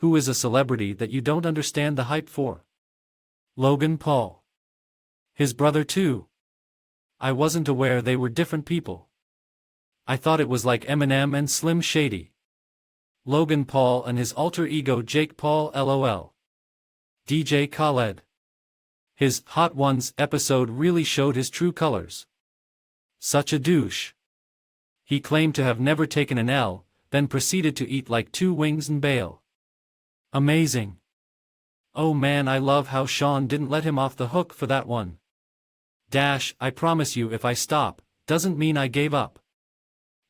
Who is a celebrity that you don't understand the hype for? Logan Paul. His brother too. I wasn't aware they were different people. I thought it was like Eminem and Slim Shady. Logan Paul and his alter ego Jake Paul LOL. DJ Khaled. His Hot Ones episode really showed his true colors. Such a douche. He claimed to have never taken an L, then proceeded to eat like 2 wings and bail. Amazing. Oh man, I love how Sean didn't let him off the hook for that one. I promise you if I stop, doesn't mean I gave up.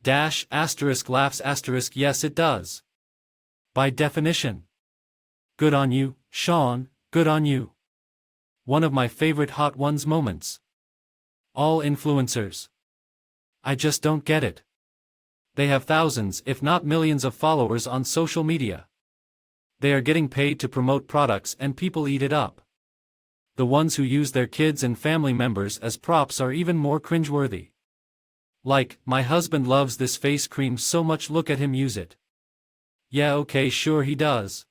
Laughs yes it does. By definition. Good on you, Sean, good on you. One of my favorite Hot Ones moments. All influencers. I just don't get it. They have thousands if not millions of followers on social media. They are getting paid to promote products and people eat it up. The ones who use their kids and family members as props are even more cringeworthy. Like, my husband loves this face cream so much, look at him use it. Yeah, okay, sure he does.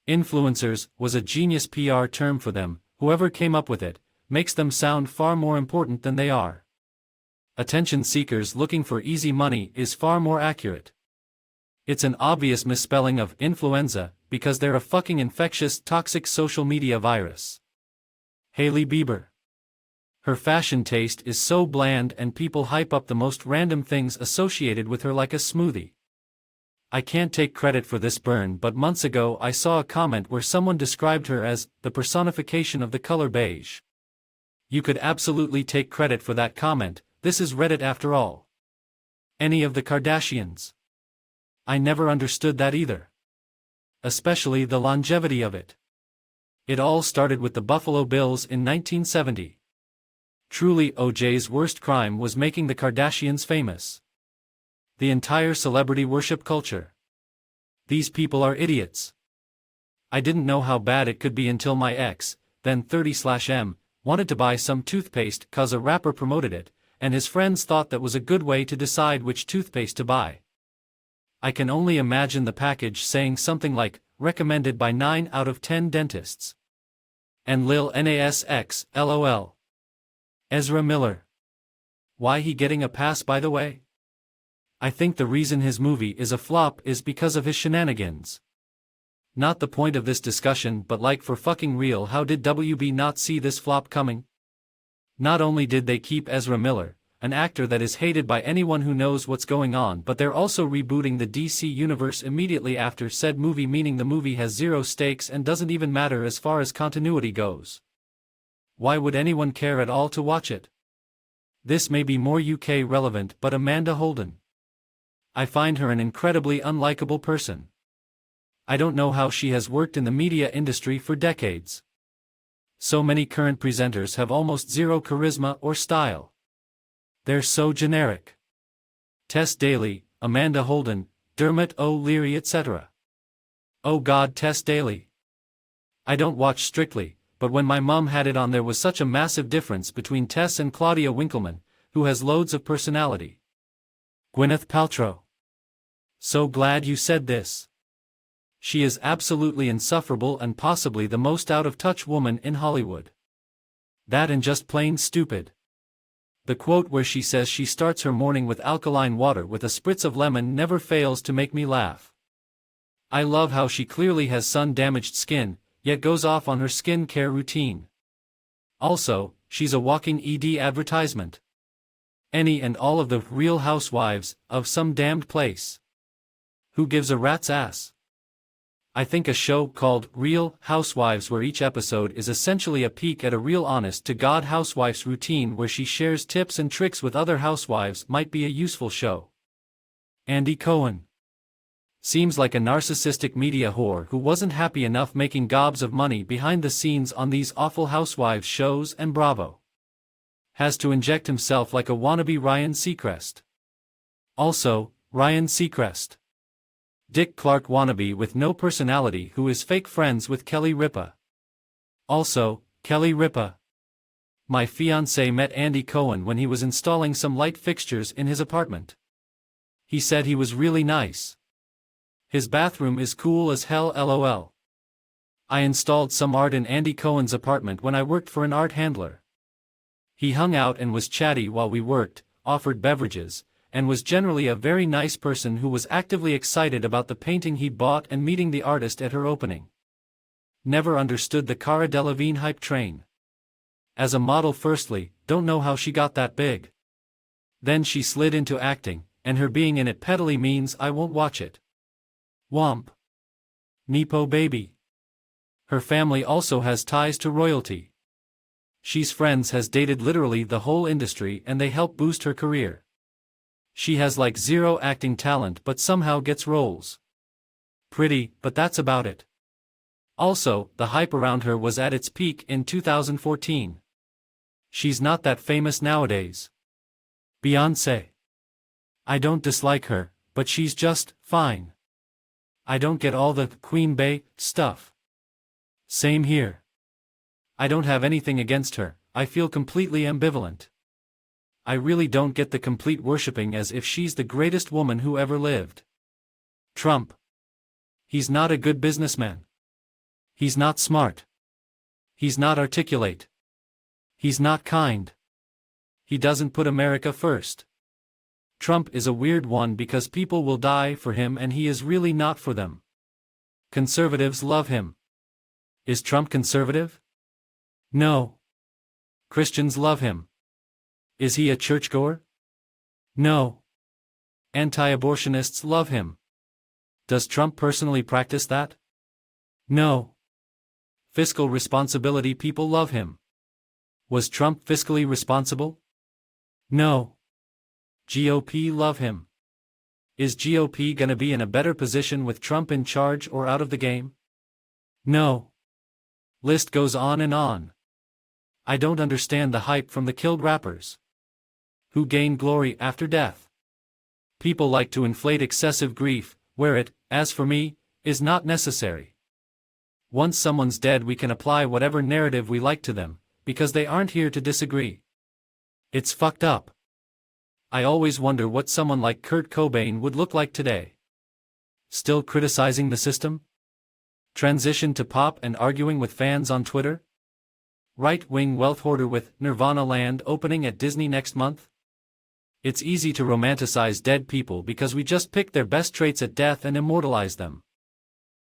Influencers was a genius PR term for them. Whoever came up with it makes them sound far more important than they are. Attention seekers looking for easy money is far more accurate. It's an obvious misspelling of influenza because they're a fucking infectious, toxic social media virus. Hailey Bieber. Her fashion taste is so bland and people hype up the most random things associated with her like a smoothie. I can't take credit for this burn, but months ago I saw a comment where someone described her as the personification of the color beige. You could absolutely take credit for that comment, this is Reddit after all. Any of the Kardashians. I never understood that either. Especially the longevity of it. It all started with the Buffalo Bills in 1970. Truly, OJ's worst crime was making the Kardashians famous. The entire celebrity worship culture. These people are idiots. I didn't know how bad it could be until my ex, then 30/M, wanted to buy some toothpaste cause a rapper promoted it, and his friends thought that was a good way to decide which toothpaste to buy. I can only imagine the package saying something like, recommended by 9 out of 10 dentists. And Lil Nas X, LOL. Ezra Miller. Why he getting a pass by the way? I think the reason his movie is a flop is because of his shenanigans. Not the point of this discussion, but like for fucking real, how did WB not see this flop coming? Not only did they keep Ezra Miller, an actor that is hated by anyone who knows what's going on, but they're also rebooting the DC universe immediately after said movie, meaning the movie has zero stakes and doesn't even matter as far as continuity goes. Why would anyone care at all to watch it? This may be more UK relevant, but Amanda Holden. I find her an incredibly unlikable person. I don't know how she has worked in the media industry for decades. So many current presenters have almost zero charisma or style. They're so generic. Tess Daly, Amanda Holden, Dermot O'Leary, etc. Oh God, Tess Daly. I don't watch Strictly, but when my mom had it on there was such a massive difference between Tess and Claudia Winkleman, who has loads of personality. Gwyneth Paltrow. So glad you said this. She is absolutely insufferable and possibly the most out-of-touch woman in Hollywood. That and just plain stupid. The quote where she says she starts her morning with alkaline water with a spritz of lemon never fails to make me laugh. I love how she clearly has sun-damaged skin, yet goes off on her skin care routine. Also, she's a walking ED advertisement. Any and all of the Real Housewives of some damned place. Who gives a rat's ass? I think a show called Real Housewives, where each episode is essentially a peek at a real honest-to-God housewife's routine where she shares tips and tricks with other housewives, might be a useful show. Andy Cohen. Seems like a narcissistic media whore who wasn't happy enough making gobs of money behind the scenes on these awful housewives shows and Bravo. Has to inject himself like a wannabe Ryan Seacrest. Also, Ryan Seacrest. Dick Clark wannabe with no personality who is fake friends with Kelly Ripa. Also, Kelly Ripa. My fiancé met Andy Cohen when he was installing some light fixtures in his apartment. He said he was really nice. His bathroom is cool as hell lol. I installed some art in Andy Cohen's apartment when I worked for an art handler. He hung out and was chatty while we worked, offered beverages, and was generally a very nice person who was actively excited about the painting he'd bought and meeting the artist at her opening. Never understood the Cara Delevingne hype train. As a model firstly, don't know how she got that big. Then she slid into acting, and her being in it pettily means I won't watch it. Womp. Nepo baby. Her family also has ties to royalty. She's friends has dated literally the whole industry and they help boost her career. She has like zero acting talent but somehow gets roles. Pretty, but that's about it. Also, the hype around her was at its peak in 2014. She's not that famous nowadays. Beyoncé. I don't dislike her, but she's just fine. I don't get all the Queen Bey stuff. Same here. I don't have anything against her, I feel completely ambivalent. I really don't get the complete worshipping as if she's the greatest woman who ever lived. Trump. He's not a good businessman. He's not smart. He's not articulate. He's not kind. He doesn't put America first. Trump is a weird one because people will die for him and he is really not for them. Conservatives love him. Is Trump conservative? No. Christians love him. Is he a churchgoer? No. Anti-abortionists love him. Does Trump personally practice that? No. Fiscal responsibility people love him. Was Trump fiscally responsible? No. GOP love him. Is GOP gonna be in a better position with Trump in charge or out of the game? No. List goes on and on. I don't understand the hype from the killed rappers. Who gain glory after death. People like to inflate excessive grief, where it, as for me, is not necessary. Once someone's dead we can apply whatever narrative we like to them, because they aren't here to disagree. It's fucked up. I always wonder what someone like Kurt Cobain would look like today. Still criticizing the system? Transition to pop and arguing with fans on Twitter? Right-wing wealth hoarder with Nirvana Land opening at Disney next month? It's easy to romanticize dead people because we just pick their best traits at death and immortalize them.